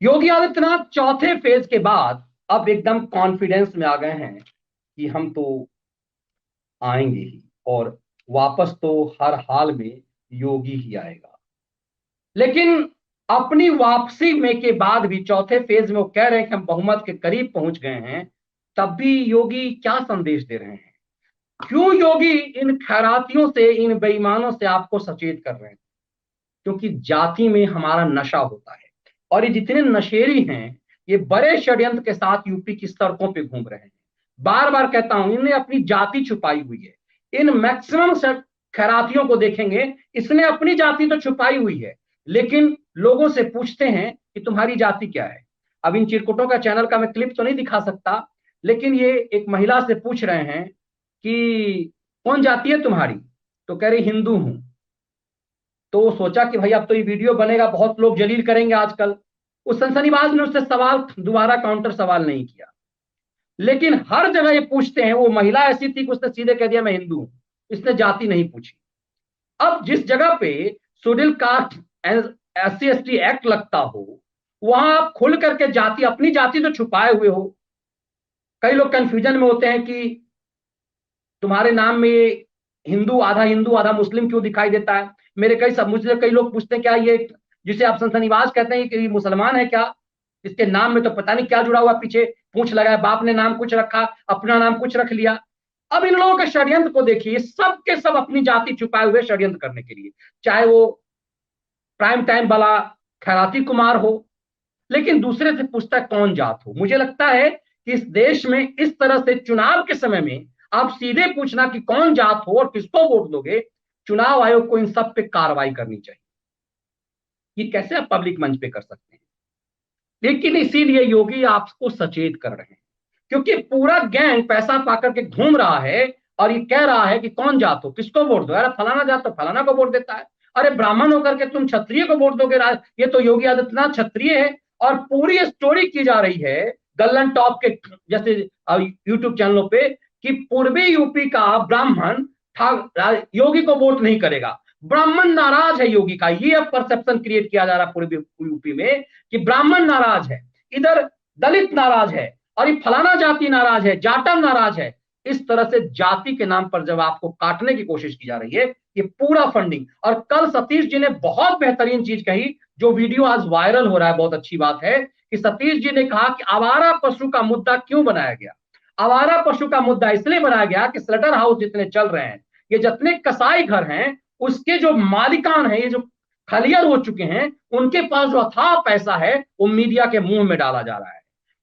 योगी आदित्यनाथ चौथे फेज के बाद अब एकदम कॉन्फिडेंस में आ गए हैं कि हम तो आएंगे ही, और वापस तो हर हाल में योगी ही आएगा। लेकिन अपनी वापसी में के बाद भी चौथे फेज में वो कह रहे हैं कि हम बहुमत के करीब पहुंच गए हैं, तब भी योगी क्या संदेश दे रहे हैं? क्यों योगी इन खैरातियों से, इन बेईमानों से आपको सचेत कर रहे हैं? क्योंकि जाति में हमारा नशा होता है, और ये जितने नशेरी हैं ये बड़े षड्यंत्र के साथ यूपी की सड़कों पे घूम रहे हैं। बार बार कहता हूं, इन्हें अपनी जाति छुपाई हुई है। इन मैक्सिमम खैरातियों को देखेंगे, इसने अपनी जाति तो छुपाई हुई है, लेकिन लोगों से पूछते हैं कि तुम्हारी जाति क्या है। अब इन चिरकुटों का चैनल का मैं क्लिप तो नहीं दिखा सकता, लेकिन ये एक महिला से पूछ रहे हैं कि कौन जाति है तुम्हारी, तो कह रही हिंदू हूं। तो वो सोचा कि भाई अब तो ये वीडियो बनेगा, बहुत लोग जलील करेंगे आजकल। उस सनसनीबाज ने उससे सवाल दोबारा काउंटर सवाल नहीं किया। लेकिन हर जगह ये पूछते हैं, वो महिला ऐसी थी कि उसने सीधे कह दिया मैं हिंदू हूं, इसने जाति नहीं पूछी। अब जिस जगह पे schedule caste and SC ST act लगता हो, वहां आप खुल करके जाति, अपनी जाति तो छुपाए हुए हो। कई लोग कंफ्यूजन में होते हैं कि तुम्हारे नाम में ये हिंदू आधा मुस्लिम क्यों दिखाई देता है। मेरे मुझसे कई लोग पूछते हैं क्या ये जिसे आप सनसनीवाज कहते हैं कि मुसलमान है क्या? इसके नाम में तो पता नहीं क्या जुड़ा हुआ, पीछे पूछ लगा है, बाप ने नाम कुछ रखा, अपना नाम कुछ रख लिया। अब इन लोगों के षड्यंत्र को देखिए, सब के सब अपनी जाति छुपाए हुए षड्यंत्र करने के लिए, चाहे वो प्राइम टाइम वाला खैराती कुमार हो, लेकिन दूसरे से पूछता है कौन जात हो। मुझे लगता है कि इस देश में इस तरह से चुनाव के समय में आप सीधे पूछना कि कौन जात हो और किसको वोट दोगे, चुनाव आयोग को इन सब पे कार्रवाई करनी चाहिए। ये कैसे आप पब्लिक मंच पे कर सकते हैं? लेकिन इसीलिए योगी आपको सचेत कर रहे हैं, क्योंकि पूरा गैंग पैसा पाकर के घूम रहा है और ये कह रहा है कि कौन जात हो, किसको वोट दो। अरे फलाना जात तो फलाना को वोट देता है। अरे ब्राह्मण होकर के तुम क्षत्रिय को वोट दोगे, ये तो योगी आदित्यनाथ क्षत्रिय है। और पूरी स्टोरी की जा रही है गल्लन टॉप के जैसे यूट्यूब चैनलों पे कि पूर्वी यूपी का ब्राह्मण योगी को वोट नहीं करेगा। ब्राह्मण नाराज है योगी का, ये अब परसेप्शन क्रिएट किया जा रहा है पूर्वी यूपी में कि ब्राह्मण नाराज है, इधर दलित नाराज है, और ये फलाना जाति नाराज है, जाटव नाराज है। इस तरह से जाति के नाम पर जब आपको काटने की कोशिश की जा रही है, ये पूरा फंडिंग। और कल सतीश जी ने बहुत बेहतरीन चीज कही, जो वीडियो आज वायरल हो रहा है, बहुत अच्छी बात है कि सतीश जी ने कहा कि आवारा पशु का मुद्दा क्यों बनाया गया। आवारा पशु का मुद्दा इसलिए बनाया गया कि स्लटर हाउस जितने चल रहे हैं, ये जितने कसाई घर हैं, उसके जो मालिकान हैं, ये जो खलियर हो चुके हैं, उनके पास जो अथाह पैसा है वो मीडिया के मुंह में डाला जा रहा है।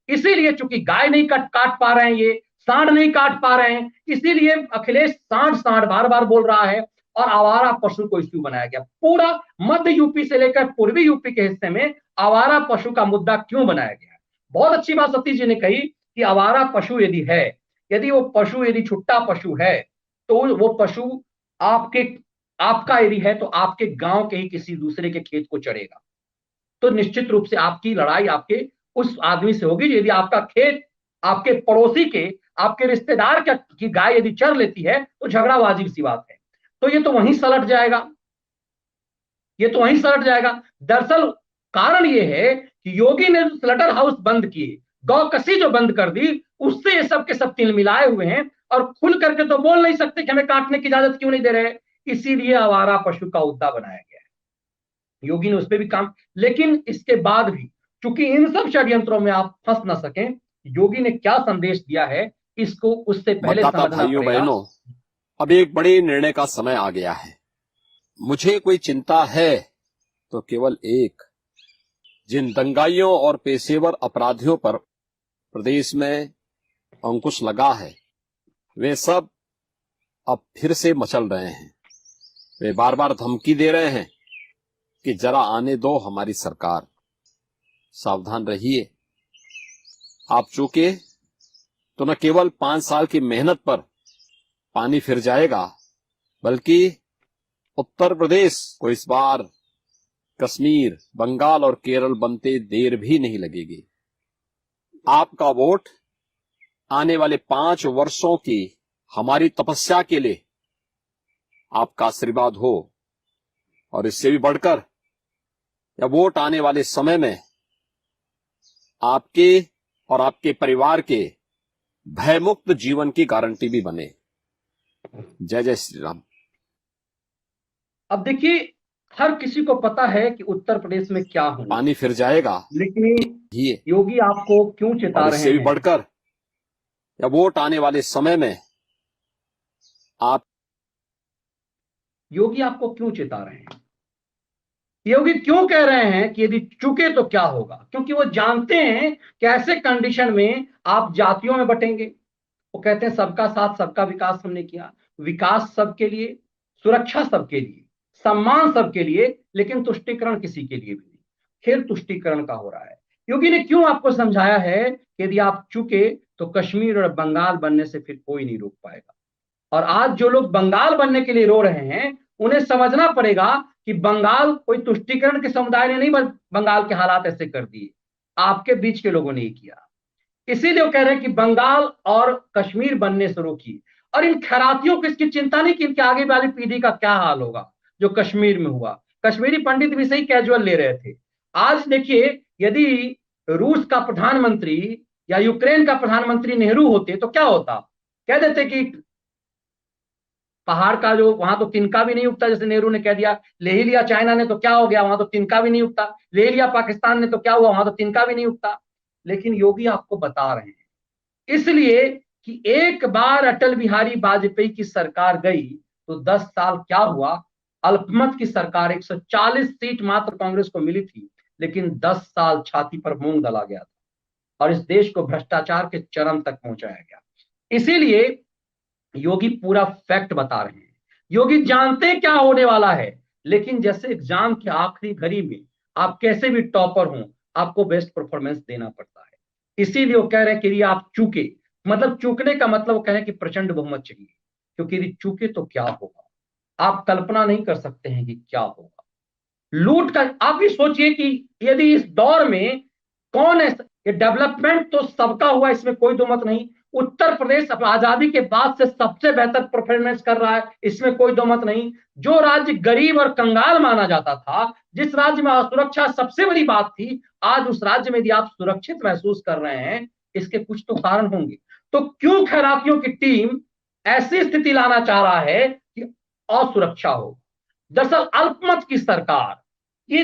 इसीलिए चूंकि गाय नहीं काट पा रहे हैं, ये सांड नहीं काट पा रहे हैं, इसीलिए अखिलेश सांड सांड बार बार बोल रहा है, और आवारा पशु को इश्यू बनाया गया। पूरा मध्य यूपी से लेकर पूर्वी यूपी के हिस्से में आवारा पशु का मुद्दा क्यों बनाया गया? बहुत अच्छी बात सतीश जी ने कही कि आवारा पशु यदि है, यदि वो पशु यदि छुट्टा पशु है, तो वो पशु आपके आपका यदि है तो आपके गांव के ही किसी दूसरे के खेत को चढ़ेगा। तो निश्चित रूप से आपकी लड़ाई आपके उस आदमी से होगी। यदि आपका खेत आपके पड़ोसी के, आपके रिश्तेदार की गाय यदि चर लेती है, तो झगड़ा वाजिब सी बात है। तो ये तो वहीं सलट जाएगा, ये तो वहीं सलट जाएगा। दरअसल कारण ये है कि योगी ने स्लटर हाउस बंद किए, गौकसी जो बंद कर दी, उससे ये सब के सब तिल मिलाए हुए हैं, और खुल करके तो बोल नहीं सकते कि हमें काटने की इजाजत क्यों नहीं दे रहे। इसीलिए आवारा पशु का मुद्दा बनाया गया है। योगी ने उस पर भी काम, लेकिन इसके बाद भी चूंकि इन सब षड्यंत्रों में आप फंस ना सकें, योगी ने क्या संदेश दिया है इसको उससे पहले मतदाता समझना भाइयों पड़ेगा। बहनों, अब एक बड़े निर्णय का समय आ गया है। मुझे कोई चिंता है तो केवल एक, जिन दंगाइयों और पेशेवर अपराधियों पर प्रदेश में अंकुश लगा है, वे सब अब फिर से मचल रहे हैं। वे बार बार धमकी दे रहे हैं कि जरा आने दो हमारी सरकार, सावधान रहिए। आप चूके तो न केवल 5 साल की मेहनत पर पानी फिर जाएगा, बल्कि उत्तर प्रदेश को इस बार कश्मीर, बंगाल और केरल बनते देर भी नहीं लगेगी। आपका वोट आने वाले 5 वर्षों की हमारी तपस्या के लिए आपका आशीर्वाद हो, और इससे भी बढ़कर यह वोट आने वाले समय में आपके और आपके परिवार के भयमुक्त जीवन की गारंटी भी बने। जय जय श्री राम। अब देखिए, हर किसी को पता है कि उत्तर प्रदेश में क्या होना पानी है, फिर जाएगा लेकिन ये, योगी आपको क्यों चिता और रहे इससे भी हैं? बढ़कर या वोट आने वाले समय में आप योगी आपको क्यों चिता रहे हैं? योगी क्यों कह रहे हैं कि यदि चूके तो क्या होगा? क्योंकि वो जानते हैं कि ऐसे कंडीशन में आप जातियों में बटेंगे। वो कहते हैं सबका साथ सबका विकास हमने किया, विकास सबके लिए, सुरक्षा सबके लिए, सम्मान सबके लिए, लेकिन तुष्टीकरण किसी के लिए भी नहीं। खेल तुष्टीकरण का हो रहा है। योगी ने क्यों आपको समझाया है कि यदि आप चुके तो कश्मीर और बंगाल बनने से फिर कोई नहीं रोक पाएगा। और आज जो लोग बंगाल बनने के लिए रो रहे हैं, उन्हें समझना पड़ेगा कि बंगाल कोई तुष्टीकरण के समुदाय ने नहीं बंगाल के हालात ऐसे कर दिए, आपके बीच के लोगों ने ही किया। इसीलिए वो कह रहे हैं कि बंगाल और कश्मीर बनने से रोकी। और इन खैरातियों को इसकी चिंता नहीं कि इनके आगे वाली पीढ़ी का क्या हाल होगा जो कश्मीर में हुआ। कश्मीरी पंडित भी सही कैजुअल ले रहे थे। आज देखिए, यदि रूस का प्रधानमंत्री या यूक्रेन का प्रधानमंत्री नेहरू होते तो क्या होता? कह देते कि पहाड़ का जो वहां तो तिनका भी नहीं उगता, जैसे नेहरू ने कह दिया। ले ही लिया चाइना ने तो क्या हो गया, वहां तो तिनका भी नहीं उगता। ले लिया पाकिस्तान ने तो क्या हुआ, वहां तो तिनका भी नहीं उगता। लेकिन योगी आपको बता रहे हैं इसलिए कि एक बार अटल बिहारी वाजपेयी की सरकार गई तो 10 साल क्या हुआ? अल्पमत की सरकार, 140 सीट मात्र कांग्रेस को मिली थी, लेकिन 10 साल छाती पर मूंग दला गया था और इस देश को भ्रष्टाचार के चरम तक पहुंचाया गया। इसीलिए योगी पूरा फैक्ट बता रहे हैं। योगी जानते क्या होने वाला है, लेकिन जैसे एग्जाम की आखिरी घड़ी में आप कैसे भी टॉपर हो, आपको बेस्ट परफॉर्मेंस देना पड़ता है। इसीलिए वो कह रहे हैं कि यदि आप चूके, मतलब चूकने का मतलब वो कह रहे हैं कि प्रचंड बहुमत चाहिए, क्योंकि यदि चूके तो क्या होगा, आप कल्पना नहीं कर सकते हैं कि क्या होगा। लूट का आप भी सोचिए कि यदि इस दौर में कौन है, ये डेवलपमेंट तो सबका हुआ, इसमें कोई दो मत नहीं। उत्तर प्रदेश अब आजादी के बाद से सबसे बेहतर परफॉर्मेंस कर रहा है, इसमें कोई दो मत नहीं। जो राज्य गरीब और कंगाल माना जाता था, जिस राज्य में असुरक्षा सबसे बड़ी बात थी, आज उस राज्य में यदि आप सुरक्षित महसूस कर रहे हैं, इसके कुछ तो कारण होंगे। तो क्यों खैरातियों की टीम ऐसी स्थिति लाना चाह रहा है कि असुरक्षा हो? दरअसल अल्पमत की सरकार, ये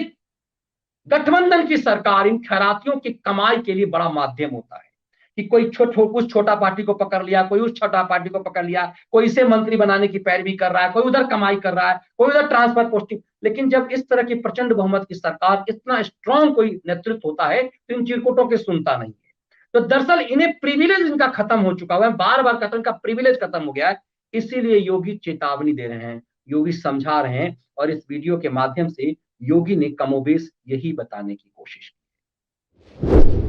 गठबंधन की सरकार इन खैरातियों की कमाई के लिए बड़ा माध्यम होता है कि कोई उस छोटा पार्टी को पकड़ लिया, कोई उस छोटा पार्टी को पकड़ लिया, कोई इसे मंत्री बनाने की पैरवी कर रहा है, कोई उधर कमाई कर रहा है, कोई उधर ट्रांसफर पोस्टिंग। लेकिन जब इस तरह की प्रचंड बहुमत की सरकार, इतना स्ट्रांग कोई नेतृत्व होता है, तो इन चिरकुटों की सुनता नहीं है। तो दरअसल इन्हें प्रिविलेज इनका खत्म हो चुका हुआ है, बार बार खत्म, इनका प्रिविलेज खत्म हो गया है। इसीलिए योगी चेतावनी दे रहे हैं, योगी समझा रहे हैं, और इस वीडियो के माध्यम से योगी ने कमोबेश यही बताने की कोशिश की।